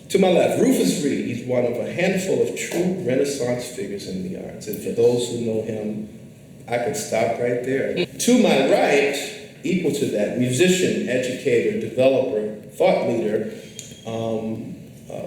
To my left, Rufus Reid. He's one of a handful of true Renaissance figures in the arts. And for those who know him, I could stop right there. To my right, equal to that, musician, educator, developer, thought leader,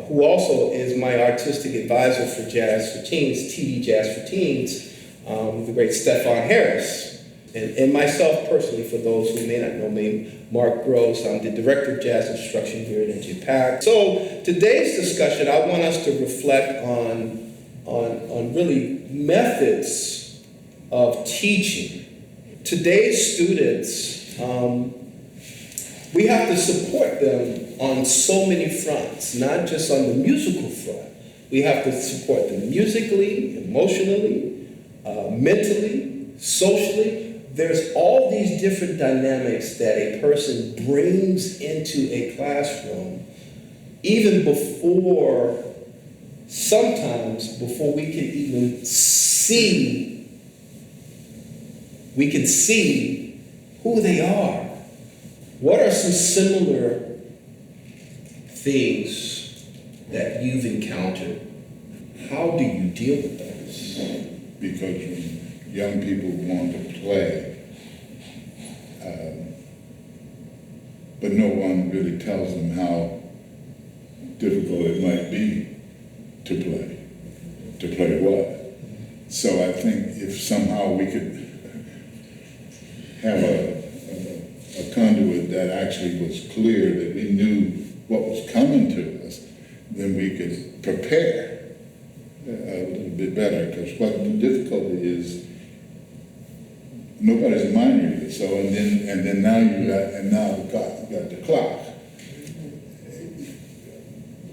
who also is my artistic advisor for Jazz for Teens, TV Jazz for Teens, the great Stefan Harris. And myself personally, for those who may not know me, Mark Gross. I'm the Director of Jazz Instruction here at NJPAC. So today's discussion, I want us to reflect on really methods of teaching. Today's students, we have to support them on so many fronts, not just on the musical front. We have to support them musically, emotionally, mentally, socially. There's all these different dynamics that a person brings into a classroom, even sometimes before we can even see who they are. What are some similar things that you've encountered? How do you deal with those? Because when young people want to play, but no one really tells them how difficult it might be to play. To play what? So I think if somehow we could have a conduit that actually was clear, that we knew what was coming to us, then we could prepare a little bit better. Because what the difficulty is, nobody's mind reader. So and then now you got the clock.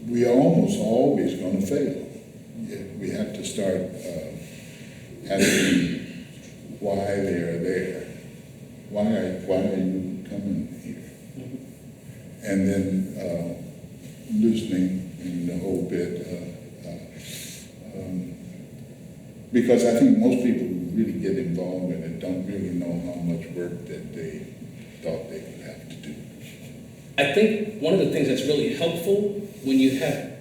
We are almost always going to fail. We have to start asking why they are there. Why are you coming here? And then listening in the whole bit. Because I think most people who really get involved in it don't really know how much work that they thought they would have to do. I think one of the things that's really helpful when you have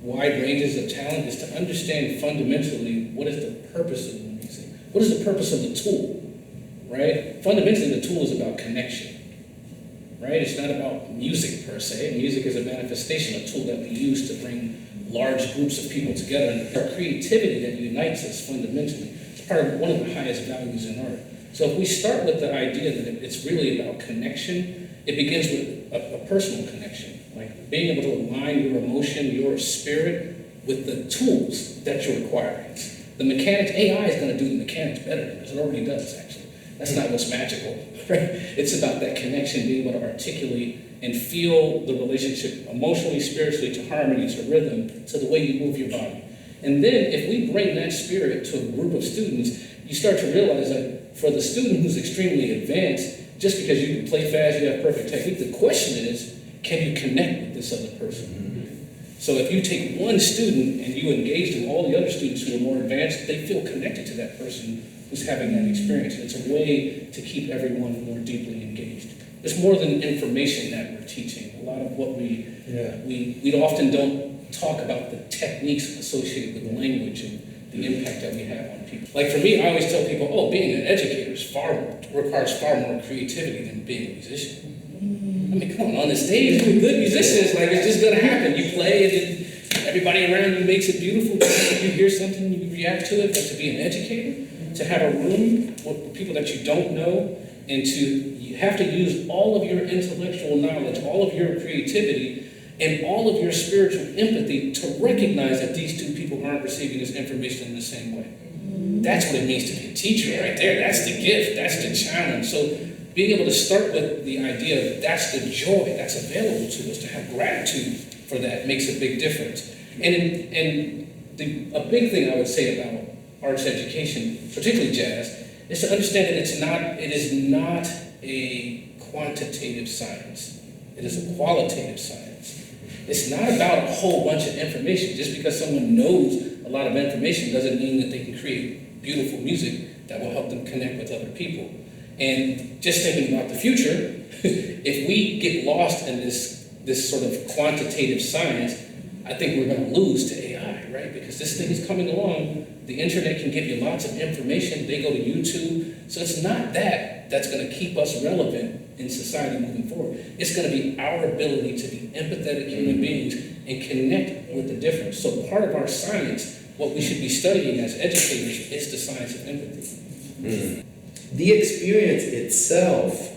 wide ranges of talent is to understand fundamentally what is the purpose of the music. What is the purpose of the tool, right? Fundamentally, the tool is about connection, right? It's not about music per se. Music is a manifestation, a tool that we use to bring large groups of people together, and our creativity that unites us fundamentally. It's part of one of the highest values in art. So if we start with the idea that it's really about connection, it begins with a personal connection, like being able to align your emotion, your spirit with the tools that you're requiring. The mechanics, AI is going to do the mechanics better than us. It already does, actually. That's not what's magical, right? It's about that connection, being able to articulate and feel the relationship emotionally, spiritually, to harmony, to rhythm, to the way you move your body. And then if we bring that spirit to a group of students, you start to realize that for the student who's extremely advanced, just because you can play fast, you have perfect technique, the question is, can you connect with this other person? Mm-hmm. So if you take one student and you engage them, all the other students who are more advanced, they feel connected to that person who's having that experience. And it's a way to keep everyone more deeply engaged. It's more than information that we're teaching. A lot of what we often don't talk about the techniques associated with language and the impact that we have on people. Like for me, I always tell people, being an educator requires far more creativity than being a musician. I mean, come on the stage with good musicians, like it's just gonna happen. You play and everybody around you makes it beautiful. You hear something, you react to it. But to be an educator, to have a room with people that you don't know, and you have to use all of your intellectual knowledge, all of your creativity, and all of your spiritual empathy to recognize that these two people aren't receiving this information in the same way. That's what it means to be a teacher right there. That's the gift, that's the challenge. So being able to start with the idea of that's the joy that's available to us, to have gratitude for that makes a big difference. And a big thing I would say about arts education, particularly jazz, is to understand that it is not a quantitative science. It is a qualitative science. It's not about a whole bunch of information. Just because someone knows a lot of information doesn't mean that they can create beautiful music that will help them connect with other people. And just thinking about the future, if we get lost in this sort of quantitative science, I think we're gonna lose to AI, right? Because this thing is coming along, the internet can give you lots of information, they go to YouTube, so it's not that that's gonna keep us relevant in society moving forward. It's gonna be our ability to be empathetic human beings and connect with the difference. So part of our science, what we should be studying as educators, is the science of empathy. The experience itself,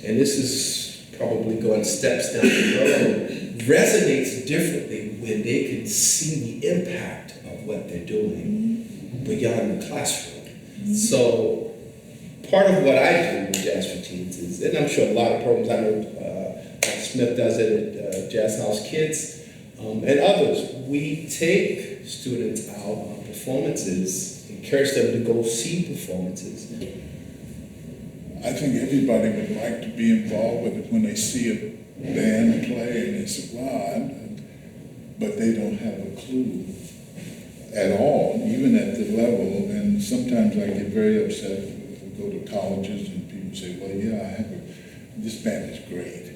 and this is probably going steps down the road, resonates differently when they can see the impact of what they're doing beyond the classroom. So part of what I do with Jazz for Teens is, and I'm sure a lot of programs, I know Dr. Smith does it at Jazz House Kids, and others, we take students out on performances, encourage them to go see performances. I think everybody would like to be involved with it when they see a band play and they say, wow, but they don't have a clue at all, even at the level. And sometimes I get very upset if I go to colleges and people say, well, yeah, this band is great.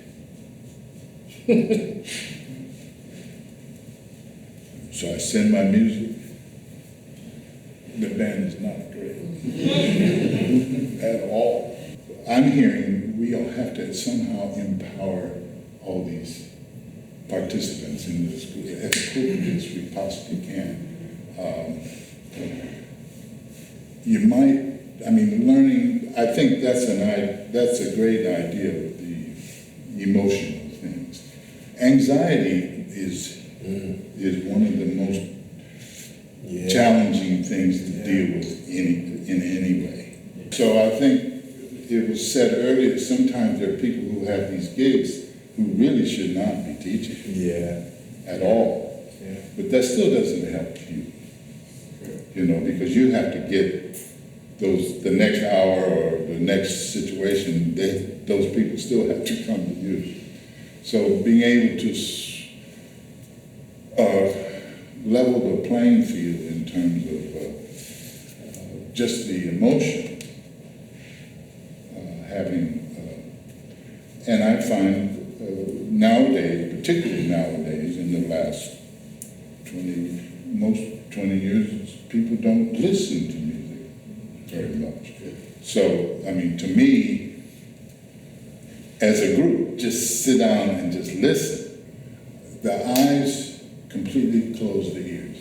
So I send my music. The band is not great at all. I'm hearing we all have to somehow empower all these participants in this as quickly as we possibly can. You might, I mean, learning. I think that's a great idea with the emotional things. Anxiety is one of the most challenging things to deal with in any way. So I think it was said earlier, sometimes there are people who have these gigs who really should not be teaching at all. Yeah. But that still doesn't help you know, because you have to get the next hour or the next situation, those people still have to come to you. So being able to level the playing field in terms of just the emotion, and I find nowadays, particularly nowadays, in the last 20 years, people don't listen to music very much. So, I mean, to me, as a group, just sit down and just listen. The eyes completely close the ears.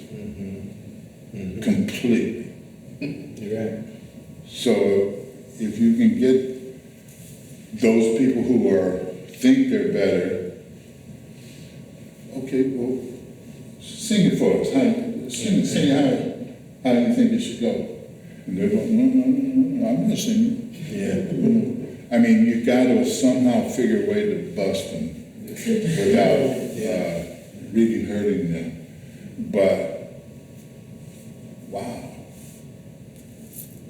Completely. You're right. So if you can get those people who think they're better, okay, well, sing it for us. Sing how you think it should go. And they're like, no, I'm not singing. Yeah. I mean, you got to somehow figure a way to bust them without really hurting them. But, wow,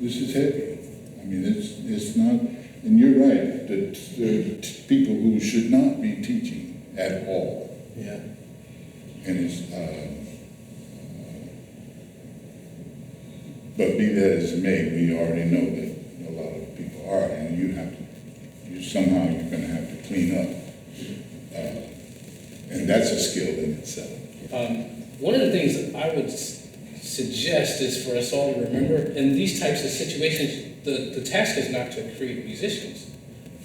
this is heavy. I mean, it's not, and you're right, that there are people who should not be teaching at all. Yeah. And it's, but be that as it may, we already know that a lot of people are, and somehow you're going to have to clean up. And that's a skill in itself. One of the things that I would suggest is for us all to remember, in these types of situations, the task is not to create musicians.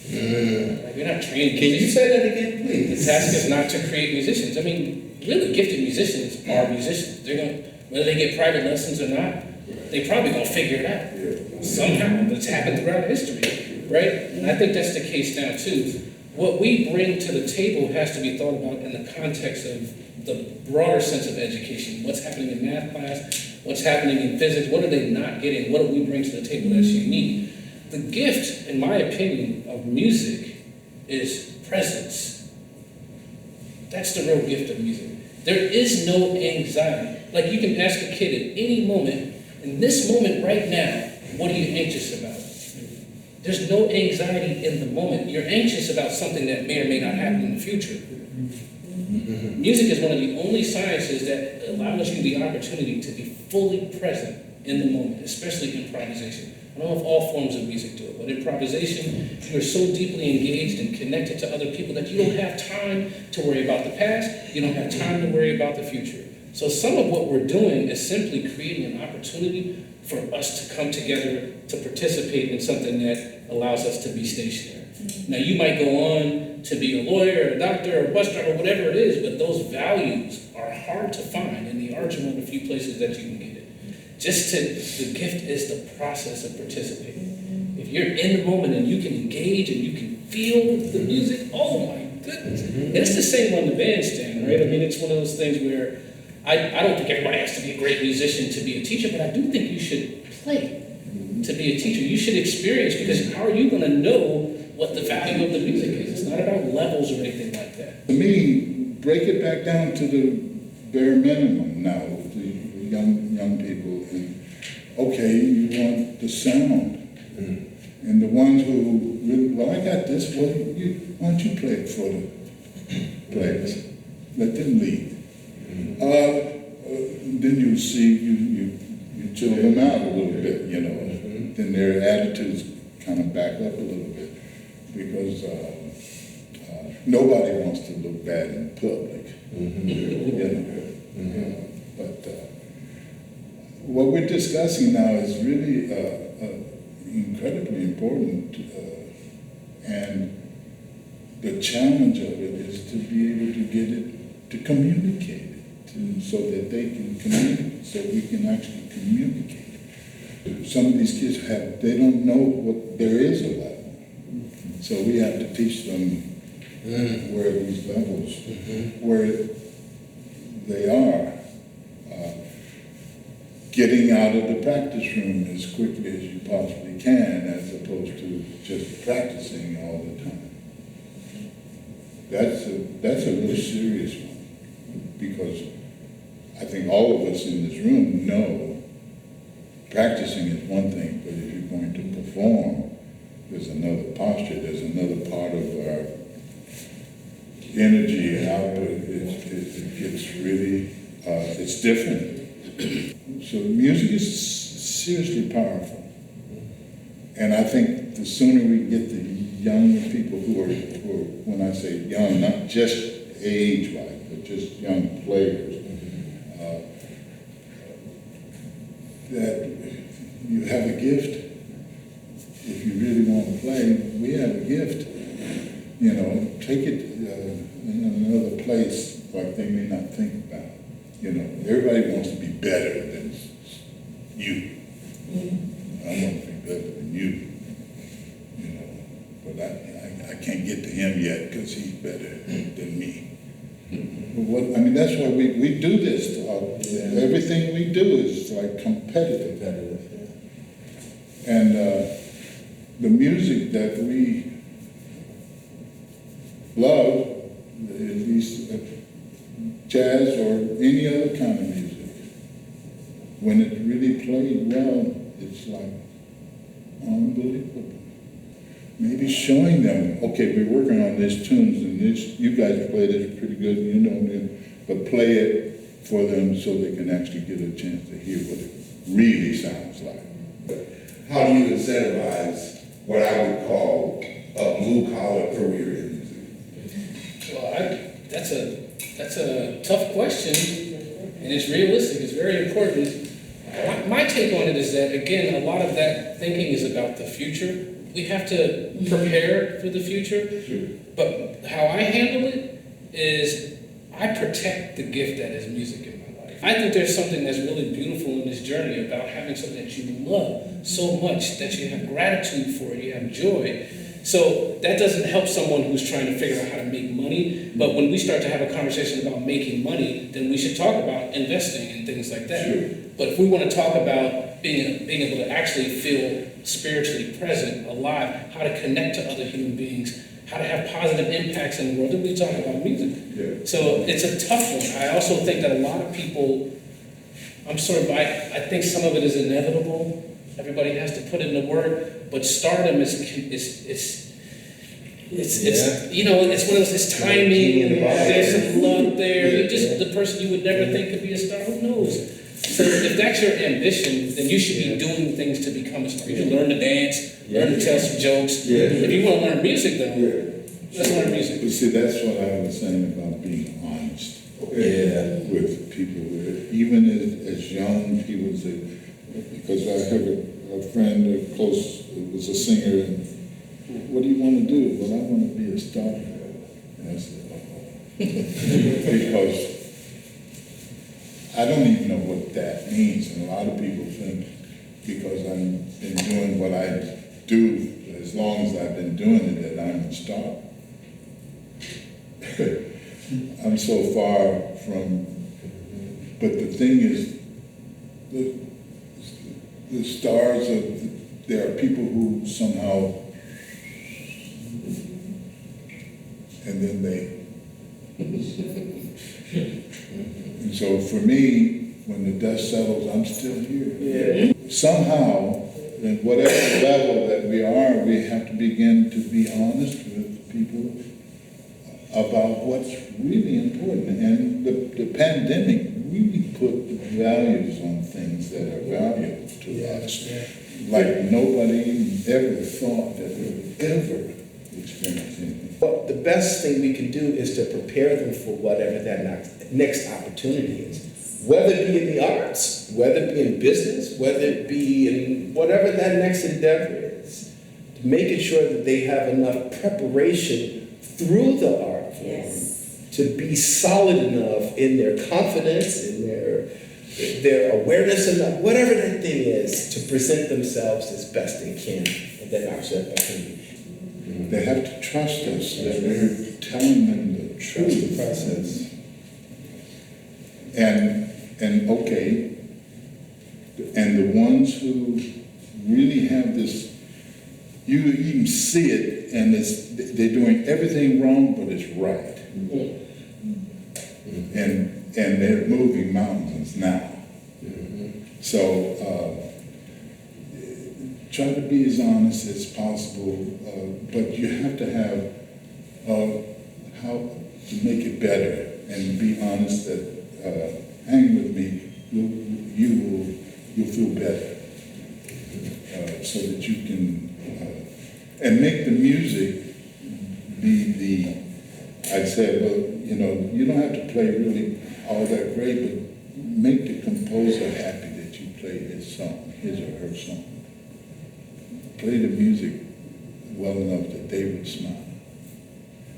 Like, you're not trained Can you musicians. say that again, please? The task is not to create musicians. I mean, really gifted musicians are musicians. They're going, whether they get private lessons or not, they probably gonna figure it out somehow. It's happened throughout history, right? And I think that's the case now too. What we bring to the table has to be thought about in the context of the broader sense of education. What's happening in math class? What's happening in physics? What are they not getting? What do we bring to the table that's unique? The gift, in my opinion, of music is presence. That's the real gift of music. There is no anxiety. Like, you can ask a kid at any moment, in this moment right now, what are you anxious about? There's no anxiety in the moment. You're anxious about something that may or may not happen in the future. Music is one of the only sciences that allows you the opportunity to be fully present in the moment, especially improvisation. I don't know if all forms of music do it, but improvisation, you are so deeply engaged and connected to other people that you don't have time to worry about the past, you don't have time to worry about the future. So some of what we're doing is simply creating an opportunity for us to come together to participate in something that allows us to be stationary. Now, you might go on to be a lawyer, a doctor, a bus driver, whatever it is, but those values are hard to find, and the arts are one of the few places that you can get it. The gift is the process of participating. If you're in the moment and you can engage and you can feel the music, oh my goodness. And it's the same on the bandstand, right? I mean, it's one of those things where I don't think everybody has to be a great musician to be a teacher, but I do think you should play to be a teacher. You should experience, because how are you going to know what the value of the music is? It's not about levels or anything like that. To me, break it back down to the bare minimum now with the young people. And okay, you want the sound. And the ones who really, well, I got this, well, why don't you play it for the players? Let them lead. Then you see, you chill them out a little bit, you know. Then their attitudes kind of back up a little bit, because nobody wants to look bad in public, you know. But what we're discussing now is really incredibly important, and the challenge of it is to be able to get it, to communicate it, so that they can communicate, so we can actually communicate. Some of these kids they don't know what there is a level. So we have to teach them where these levels, where they are. Getting out of the practice room as quickly as you possibly can, as opposed to just practicing all the time. That's a really serious one, because I think all of us in this room know practicing is one thing, but if you're going to perform, there's another posture, there's another part of our energy and output. It gets really, it's different. So music is seriously powerful. And I think the sooner we get the young people who are, when I say young, not just age-wise, but just young players, that you have a gift. If you really want to play, we have a gift. You know, take it in another place like they may not think about. You know, everybody wants to be better than you. I want to be better than you. You know, but I can't get to him yet because he's better than me. But that's why we do this. Everything we do is like competitive. And the music that we love, at least jazz or any other kind of music, when it really played well, it's like unbelievable. Maybe showing them, okay, we're working on these tunes, and this, you guys play this pretty good, you know, but play it for them so they can actually get a chance to hear what it really sounds like. How do you incentivize what I would call a blue-collar career in music? Well, that's a tough question, and it's realistic, it's very important. My take on it is that, again, a lot of that thinking is about the future. We have to prepare for the future. Sure. But how I handle it is I protect the gift that is music in my life. I think there's something that's really beautiful in this journey about having something that you love so much, that you have gratitude for, you have joy. So that doesn't help someone who's trying to figure out how to make money. But when we start to have a conversation about making money, then we should talk about investing and things like that. Sure. But if we want to talk about being able to actually feel spiritually present, alive, how to connect to other human beings, how to have positive impacts in the world, then we talk about music. Yeah. So it's a tough one. I also think that a lot of people, I think some of it is inevitable. Everybody has to put in the work, but stardom is you know, it's one of those, it's timing, and there's some luck there. The person you would never think could be a star, who knows? So if that's your ambition, then you should be doing things to become a star. You should learn to dance, learn to tell some jokes. Yeah. If you want to learn music, though, let's learn music. But see, that's what I was saying about being honest. Yeah. With people, even as young people say, because I have a friend, a close, was a singer, and what do you want to do? Well, I want to be a star. And I said, because I don't even know what that means, and a lot of people think because I've been doing what I do as long as I've been doing it that I'm a star. I'm so far from, but the thing is, the stars of, there are people who somehow, and then they, and so for me, when the dust settles, I'm still here. Yeah. Somehow, at whatever level that we are, we have to begin to be honest with people about what's really important. And the pandemic really put the values on things that are valuable to us. Like nobody ever thought that we would ever experience anything. Well, the best thing we can do is to prepare them for whatever that next opportunity is. Whether it be in the arts, whether it be in business, whether it be in whatever that next endeavor is. Making sure that they have enough preparation through the art form to be solid enough in their confidence, in their awareness enough, whatever that thing is, to present themselves as best they can in that opportunity. They have to trust us that we're telling them the truth. The process. And okay, and the ones who really have this, you even see it, and they're doing everything wrong, but it's right. And they're moving mountains now. So try to be as honest as possible, but you have to have how to make it better and be honest that hang with me, you'll feel better, so that you can and make the music be the, I'd say, well, you know, you don't have to play really all that great, but make the composer happy that you play his song, his or her song. Play the music well enough that they would smile.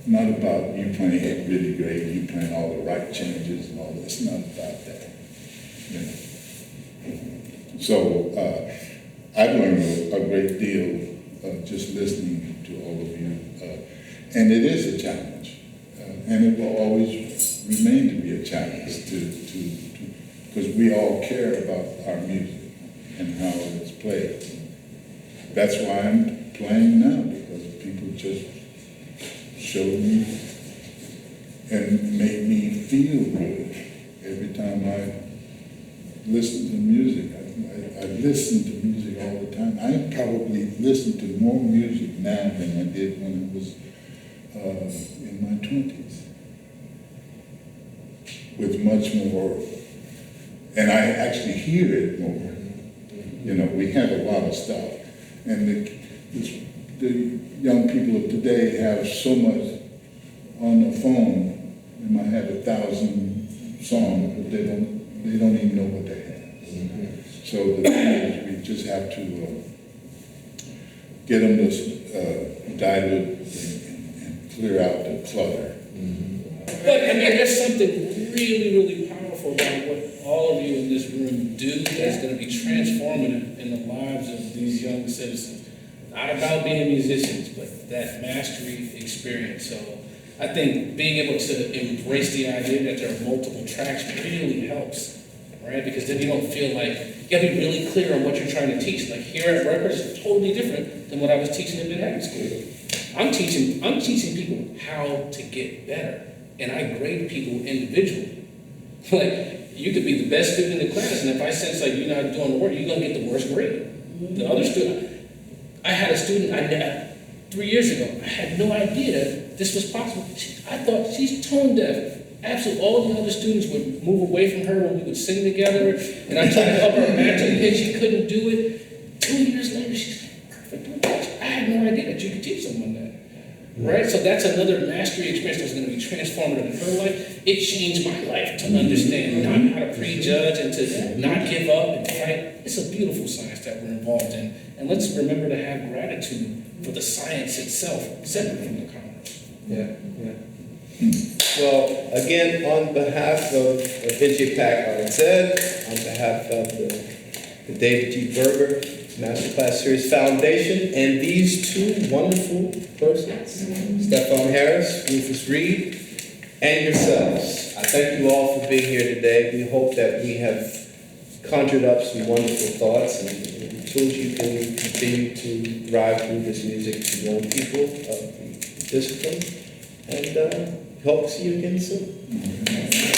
Not about you playing it really great, you playing all the right changes and all that. It's not about that. You know? So I've learned a great deal just listening to all of you. And it is a challenge. And it will always remain to be a challenge because we all care about our music and how it's played. That's why I'm playing now, because people just showed me and made me feel good every time I listen to music. I listen to music all the time. I probably listen to more music now than I did when I was in my 20s. With much more, and I actually hear it more. You know, we have a lot of stuff. And the young people of today have so much on the phone. They might have 1,000 songs, but they don't even know what they have. So the thing is, we just have to get them to dilute and clear out the clutter. But I mean, there's something really, really powerful about what all of you in this room do that's going to be transformative in the lives of these young citizens. Not about being musicians, but that mastery experience. So I think being able to embrace the idea that there are multiple tracks really helps, right? Because then you don't feel like, you got to be really clear on what you're trying to teach. Like here at Berger is totally different than what I was teaching in Manhattan School. I'm teaching people how to get better. And I grade people individually. Like, you could be the best student in the class, and if I sense like you're not doing the work, you're gonna get the worst grade. The other student, I had a student 3 years ago, I had no idea this was possible. I thought she's tone deaf. Absolutely, all the other students would move away from her when we would sing together, and I tried to help her imagine it, she couldn't do it. 2 years later, she's perfect. I had no idea that you could teach someone that. Right? So that's another mastery experience that's going to be transformative in her life. It changed my life to understand not how to prejudge and to not give up and fight. It's a beautiful science that we're involved in. And let's remember to have gratitude for the science itself, separate from the commerce. Yeah, yeah. Well, again, on behalf of NJPAC RNZ, on behalf of the David G. Berger Masterclass Series Foundation, and these two wonderful persons, Stephon Harris, Rufus Reid, and yourselves, I thank you all for being here today. We hope that we have conjured up some wonderful thoughts and tools you can continue to drive through this music to young people of the discipline. And hope to see you again soon.